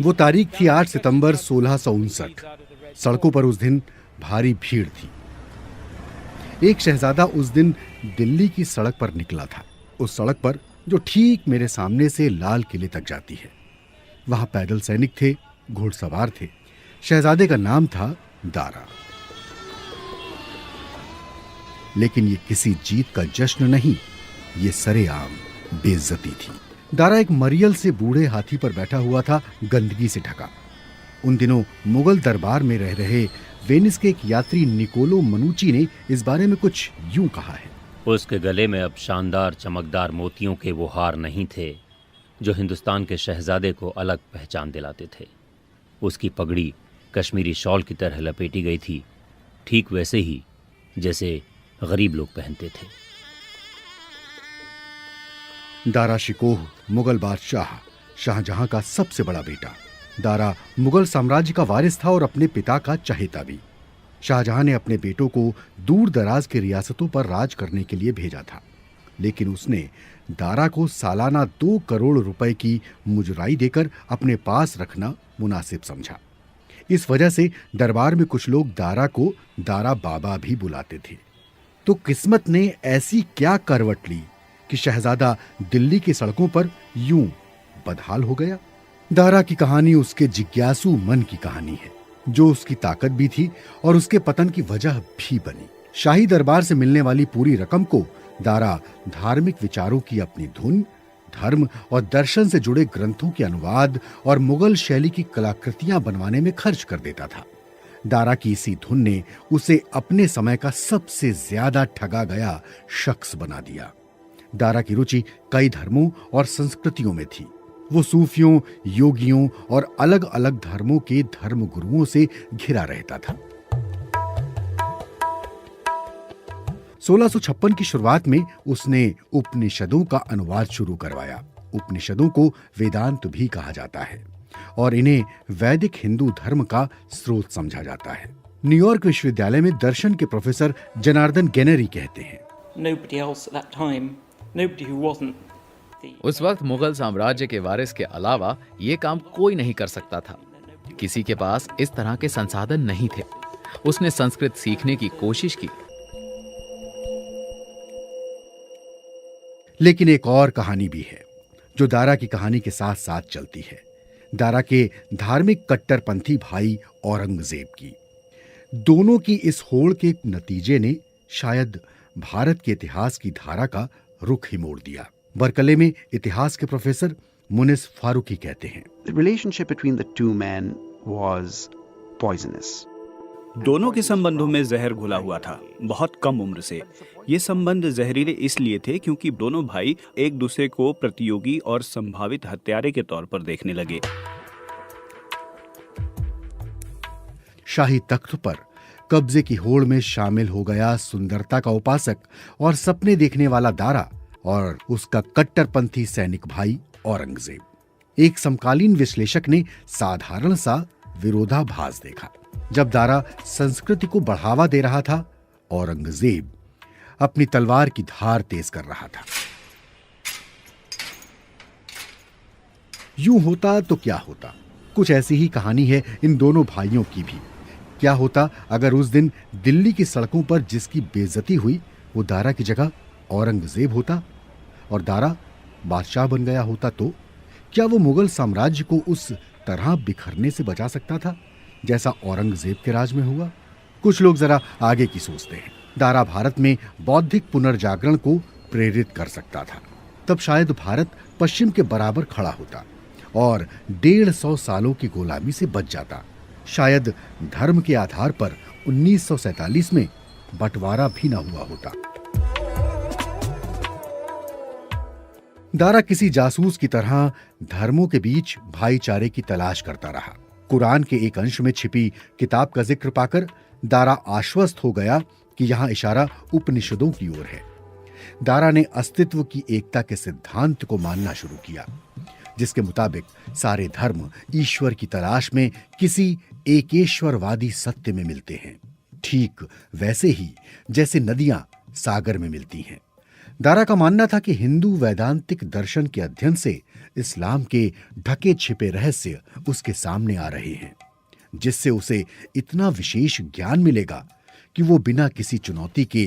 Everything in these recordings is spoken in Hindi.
वो तारीख थी 8 सितंबर 1659। सड़कों पर उस दिन भारी भीड़ थी। एक शहजादा उस दिन दिल्ली की सड़क पर निकला था, उस सड़क पर जो ठीक मेरे सामने से लाल किले तक जाती है। वहां पैदल सैनिक थे, घुड़सवार थे। शहजादे का नाम था दारा। लेकिन ये किसी जीत का जश्न नहीं, ये सरेआम बेइज्जती थी। दारा एक मरियल से बूढ़े हाथी पर बैठा हुआ था, गंदगी से ढका। उन दिनों मुगल दरबार में रह रहे वेनिस के एक यात्री निकोलो मनुची ने इस बारे में कुछ यूं कहा है। उसके गले में अब शानदार चमकदार मोतियों के वो हार नहीं थे जो हिंदुस्तान के शहजादे को अलग पहचान दिलाते थे। उसकी पगड़ी कश्मीरी शॉल की तरह लपेटी गई थी, ठीक वैसे ही जैसे गरीब लोग पहनते थे। दारा शिकोह मुगल बादशाह शाहजहां का सबसे बड़ा बेटा। दारा मुगल साम्राज्य का वारिस था और अपने पिता का चहेता भी। शाहजहां ने अपने बेटों को दूर दराज की रियासतों पर राज करने के लिए भेजा था, लेकिन उसने दारा को सालाना 2 करोड़ रुपए की मुजराई देकर अपने पास रखना मुनासिब समझा। इस वजह से दरबार में कुछ लोग दारा को दारा बाबा भी बुलाते थे। तो किस्मत ने ऐसी क्या करवट ली कि शहजादा दिल्ली की सड़कों पर यूं बदहाल हो गया। दारा की कहानी उसके जिज्ञासु मन की कहानी है, जो उसकी ताकत भी थी और उसके पतन की वजह भी बनी। शाही दरबार से मिलने वाली पूरी रकम को दारा धार्मिक विचारों की अपनी धुन, धर्म और दर्शन से जुड़े ग्रंथों के अनुवाद और मुगल शैली की कलाकृतियां बनवाने में खर्च कर देता था। दारा की इसी धुन ने उसे अपने समय का सबसे ज्यादा ठगा गया शख्स बना दिया। दारा की रुचि कई धर्मों और संस्कृतियों में थी। वो सूफियों, योगियों और अलग अलग धर्मों के धर्म गुरुओं से घिरा रहता था। 1656 की शुरुआत में उसने उपनिषदों का अनुवाद शुरू करवाया। उपनिषदों को वेदांत भी कहा जाता है और इन्हें वैदिक हिंदू धर्म का स्रोत समझा जाता है। न्यूयॉर्क विश्वविद्यालय में दर्शन के प्रोफेसर जनार्दन गेनेरी कहते हैं, उस वक्त मुगल साम्राज्य के वारिस के अलावा ये काम कोई नहीं कर सकता था। किसी के पास इस तरह के संसाधन नहीं थे। उसने संस्कृत सीखने की कोशिश की। लेकिन एक और कहानी भी है जो दारा की कहानी के साथ साथ चलती है। दारा के धार्मिक कट्टरपंथी भाई औरंगजेब की। दोनों की इस होड़ के नतीजे ने शायद भारत के इतिहास की धारा का रुख ही मोड़ दिया। बरकले में इतिहास के प्रोफेसर मुनिस फारूकी कहते हैं, The relationship between the two men was poisonous. दोनों के संबंधों में जहर घुला हुआ था। बहुत कम उम्र से ये संबंध जहरीले इसलिए थे क्योंकि दोनों भाई एक दूसरे को प्रतियोगी और संभावित हत्यारे के तौर पर देखने लगे। शाही तख्त पर कब्जे की होड़ में शामिल हो गया सुंदरता का उपासक और सपने देखने वाला दारा और उसका कट्टरपंथी सैनिक भाई औरंगजेब। एक समकालीन विश्लेषक ने साधारण सा विरोधाभास देखा। जब दारा संस्कृति को बढ़ावा दे रहा था, औरंगजेब अपनी तलवार की धार तेज कर रहा था। यूं होता तो क्या होता, कुछ ऐसी ही कहानी है इन दोनों भाइयों की भी। क्या होता अगर उस दिन दिल्ली की सड़कों पर जिसकी बेइज्जती हुई वो दारा की जगह औरंगजेब होता और दारा बादशाह बन गया होता? तो क्या वो मुगल साम्राज्य को उस तरह बिखरने से बचा सकता था जैसा औरंगजेब के राज में हुआ? कुछ लोग जरा आगे की सोचते हैं। दारा भारत में बौद्धिक पुनर्जागरण को प्रेरित कर सकता था। तब शायद भारत पश्चिम के बराबर खड़ा होता और 150 सालों की गुलामी से बच जाता। शायद धर्म के आधार पर 1947 में बंटवारा भी न हुआ होता। दारा किसी जासूस की तरह धर्मों के बीच भाईचारे की तलाश करता रहा। कुरान के एक अंश में छिपी किताब का जिक्र पाकर दारा आश्वस्त हो गया कि यहां इशारा उपनिषदों की ओर है। दारा ने अस्तित्व की एकता के सिद्धांत को मानना शुरू किया, जिसके मुताबिक सारे धर्म ईश्वर की तलाश में किसी एकेश्वरवादी सत्य में मिलते हैं, ठीक वैसे ही जैसे नदियां सागर में मिलती हैं। दारा का मानना था कि हिंदू वैदांतिक दर्शन के अध्ययन से इस्लाम के ढके छिपे रहस्य उसके सामने आ रहे हैं, जिससे उसे इतना विशेष ज्ञान मिलेगा कि वो बिना किसी चुनौती के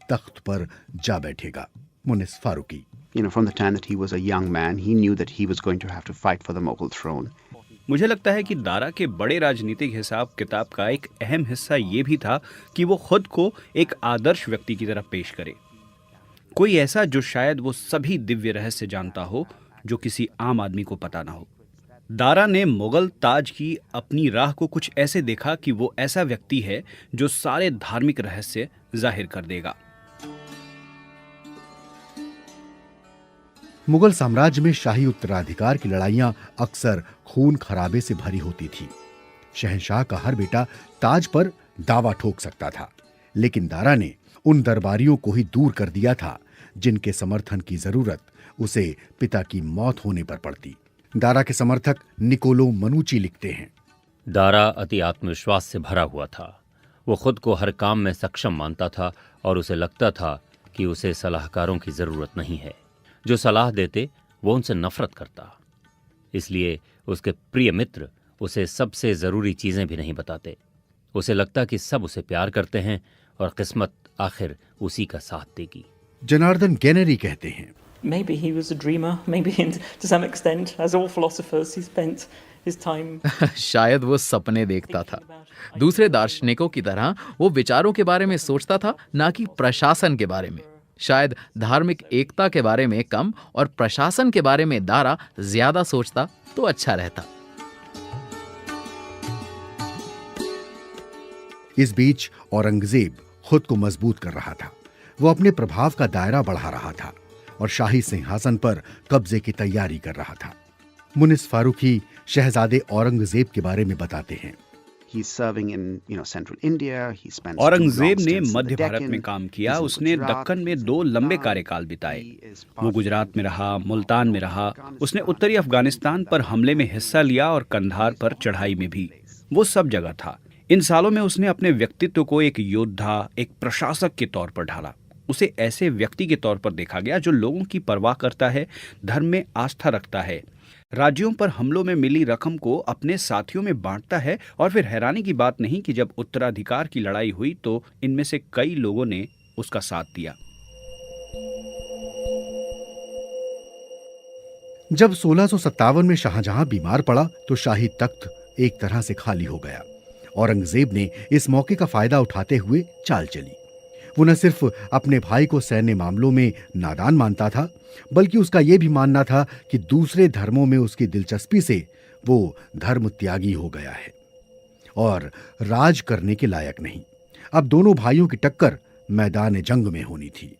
तख्त पर जा बैठेगा। मुनिस Farooqui. From the time that he was a young man, he knew that he was going to have to fight for the Mughal throne. मुझे लगता है कि दारा के बड़े राजनीतिक हिसाब किताब का एक अहम हिस्सा ये भी था कि वो खुद को एक आदर्श व्यक्ति की तरह पेश करे, कोई ऐसा जो शायद वो सभी दिव्य रहस्य जानता हो जो किसी आम आदमी को पता ना हो। दारा ने मुगल ताज की अपनी राह को कुछ ऐसे देखा कि वो ऐसा व्यक्ति है जो सारे धार्मिक रहस्य जाहिर कर देगा। मुगल साम्राज्य में शाही उत्तराधिकार की लड़ाइयां अक्सर खून खराबे से भरी होती थी। शहंशाह का हर बेटा ताज पर दावा ठोक सकता था, लेकिन दारा ने उन दरबारियों को ही दूर कर दिया था जिनके समर्थन की जरूरत उसे पिता की मौत होने पर पड़ती। दारा के समर्थक निकोलो मनुची लिखते हैं, दारा अति आत्मविश्वास से भरा हुआ था। वो खुद को हर काम में सक्षम मानता था और उसे लगता था कि उसे सलाहकारों की जरूरत नहीं है। जो सलाह देते वो उनसे नफरत करता, इसलिए उसके प्रिय मित्र उसे सबसे जरूरी चीजें भी नहीं बताते। उसे लगता कि सब उसे प्यार करते हैं और किस्मत आखिर उसी का साथ देगी। जनार्दन गैनरी कहते हैं, Maybe he was a dreamer, maybe to some extent, as all philosophers, he spent his time शायद वो सपने देखता था। दूसरे दार्शनिकों की तरह वो विचारों के बारे में सोचता था, ना कि प्रशासन के बारे में। शायद धार्मिक एकता के बारे में कम और प्रशासन के बारे में दारा ज्यादा सोचता तो अच्छा रहता। इस बीच औरंगजेब खुद को मजबूत कर रहा था। वो अपने प्रभाव का दायरा बढ़ा रहा था और शाही सिंहासन पर कब्जे की तैयारी कर रहा था। मुनिस फारूकी शहजादे औरंगजेब के बारे में बताते हैं, औरंगजेब ने मध्य भारत में काम किया। उसने दक्कन में 2 लंबे कार्यकाल बिताए। वो गुजरात में रहा, मुल्तान में रहा। उसने उत्तरी अफगानिस्तान पर हमले में हिस्सा लिया और कंधार पर चढ़ाई में भी। वो सब जगह था। इन सालों में उसने अपने व्यक्तित्व को एक योद्धा, एक प्रशासक के तौर पर ढाला। उसे ऐसे व्यक्ति के तौर पर देखा गया जो लोगों की परवाह करता है, धर्म में आस्था रखता है, राज्यों पर हमलों में मिली रकम को अपने साथियों में बांटता है। और फिर हैरानी की बात नहीं कि जब उत्तराधिकार की लड़ाई हुई तो इनमें से कई लोगों ने उसका साथ दिया। जब 1657 में शाहजहां बीमार पड़ा तो शाही तख्त एक तरह से खाली हो गया। औरंगजेब ने इस मौके का फायदा उठाते हुए चाल चली। वो न सिर्फ अपने भाई को सैन्य मामलों में नादान मानता था, बल्कि उसका यह भी मानना था कि दूसरे धर्मों में उसकी दिलचस्पी से वो धर्म त्यागी हो गया है और राज करने के लायक नहीं। अब दोनों भाइयों की टक्कर मैदान जंग में होनी थी।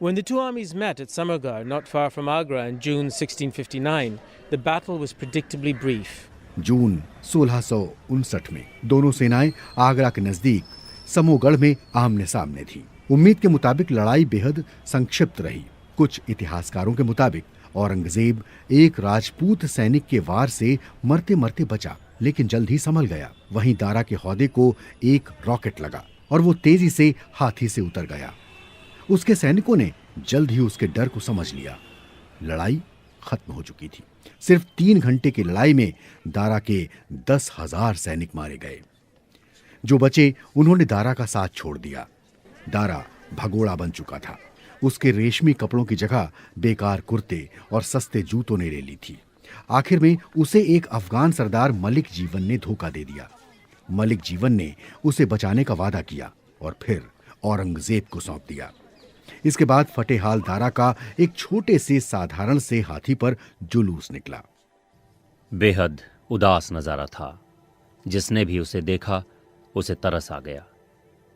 When the two armies met at Samargarh, not far from Agra, in June 1659, the battle was predictably brief. जून 1659 में दोनों सेनाएं आगरा के नजदीक समोगढ़ में आमने सामने थी। उम्मीद के मुताबिक लड़ाई बेहद संक्षिप्त रही। कुछ इतिहासकारों के मुताबिक औरंगजेब एक राजपूत सैनिक के वार से मरते मरते बचा, लेकिन जल्द ही संभल गया। वहीं दारा के हौदे को एक रॉकेट लगा और वो तेजी से हाथी से उतर गया। उसके सैनिकों ने जल्द ही उसके डर को समझ लिया। लड़ाई खत्म हो चुकी थी। सिर्फ 3 घंटे की लड़ाई में दारा के 10,000 सैनिक मारे गए। जो बचे उन्होंने दारा का साथ छोड़ दिया। दारा भगोड़ा बन चुका था। उसके रेशमी कपड़ों की जगह बेकार कुर्ते और सस्ते जूतों ने ले ली थी। आखिर में उसे एक अफगान सरदार मलिक जीवन ने धोखा दे दिया। मलिक जीवन ने उसे बचाने का वादा किया और फिर औरंगजेब को सौंप दिया। इसके बाद फतेहाल दारा का एक छोटे से साधारण से हाथी पर जुलूस निकला। बेहद उदास नजारा था। जिसने भी उसे देखा उसे तरस आ गया,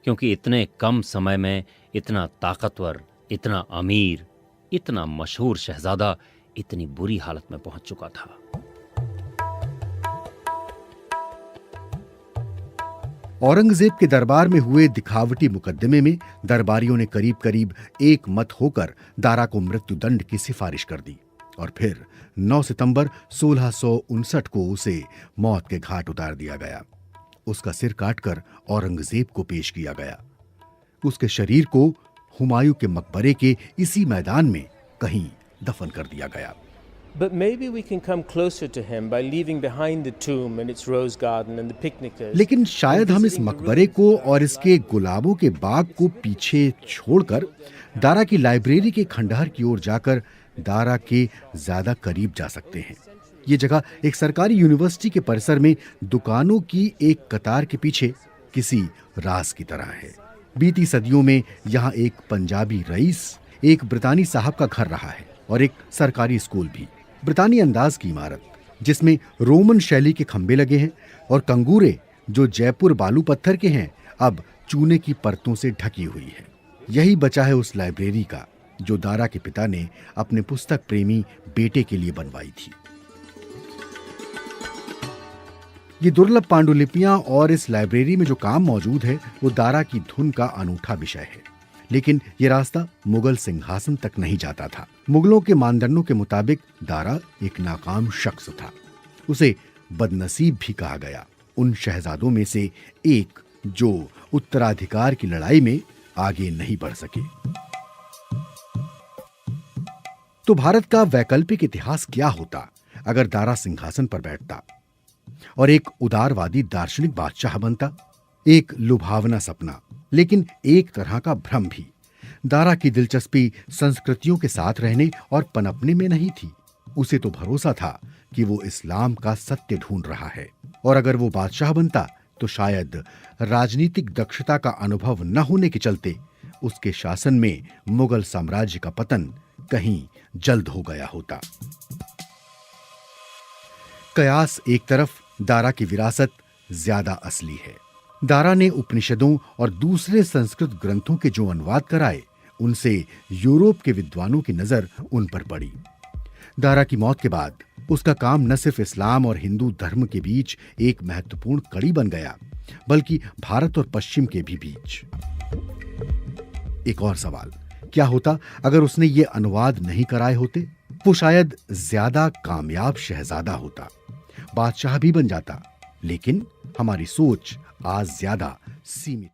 क्योंकि इतने कम समय में इतना ताकतवर, इतना अमीर, इतना मशहूर शहजादा इतनी बुरी हालत में पहुंच चुका था। औरंगजेब के दरबार में हुए दिखावटी मुकदमे में दरबारियों ने करीब करीब एक मत होकर दारा को मृत्युदंड की सिफारिश कर दी और फिर 9 सितंबर 1659 को उसे मौत के घाट उतार दिया गया। उसका सिर काटकर औरंगजेब को पेश किया गया। उसके शरीर को हुमायूं के मकबरे के इसी मैदान में कहीं दफन कर दिया गया। But maybe we can come closer to him by leaving behind the tomb and its rose garden and the picnickers. लेकिन शायद हम इस मकबरे को और इसके गुलाबों के बाग को पीछे छोड़कर दारा की लाइब्रेरी के खंडहर की ओर जाकर दारा के ज्यादा करीब जा सकते हैं। ये जगह एक सरकारी यूनिवर्सिटी के परिसर में दुकानों की एक कतार के पीछे किसी राज की तरह है। बीती सदियों में यहाँ एक पंजाबी रईस, एक ब्रितानी साहब का घर रहा है और एक सरकारी स्कूल भी। ब्रितानी अंदाज की इमारत जिसमें रोमन शैली के खंबे लगे हैं और कंगूरे जो जयपुर बालू पत्थर के हैं अब चूने की परतों से ढकी हुई है। यही बचा है उस लाइब्रेरी का जो दारा के पिता ने अपने पुस्तक प्रेमी बेटे के लिए बनवाई थी। ये दुर्लभ पांडुलिपियां और इस लाइब्रेरी में जो काम मौजूद है वो दारा की धुन का अनूठा विषय है। लेकिन ये रास्ता मुगल सिंहासन तक नहीं जाता था। मुगलों के मानदंडों के मुताबिक दारा एक नाकाम शख्स था। उसे बदनसीब भी कहा गया, उन शहजादों में से एक जो उत्तराधिकार की लड़ाई में आगे नहीं बढ़ सके। तो भारत का वैकल्पिक इतिहास क्या होता अगर दारा सिंहासन पर बैठता और एक उदारवादी दार्शनिक बादशाह बनता? एक लुभावना सपना, लेकिन एक तरह का भ्रम भी। दारा की दिलचस्पी संस्कृतियों के साथ रहने और पनपने में नहीं थी। उसे तो भरोसा था कि वो इस्लाम का सत्य ढूंढ रहा है, और अगर वो बादशाह बनता तो शायद राजनीतिक दक्षता का अनुभव न होने के चलते उसके शासन में मुगल साम्राज्य का पतन कहीं जल्द हो गया होता। कयास एक तरफ, दारा की विरासत ज्यादा असली है। दारा ने उपनिषदों और दूसरे संस्कृत ग्रंथों के जो अनुवाद कराए उनसे यूरोप के विद्वानों की नजर उन पर पड़ी। दारा की मौत के बाद उसका काम न सिर्फ इस्लाम और हिंदू धर्म के बीच एक महत्वपूर्ण कड़ी बन गया, बल्कि भारत और पश्चिम के भी बीच। एक और सवाल, क्या होता अगर उसने ये अनुवाद नहीं कराए होते? वो शायद ज्यादा कामयाब शहजादा होता, बादशाह भी बन जाता, लेकिन हमारी सोच आज ज्यादा सीमित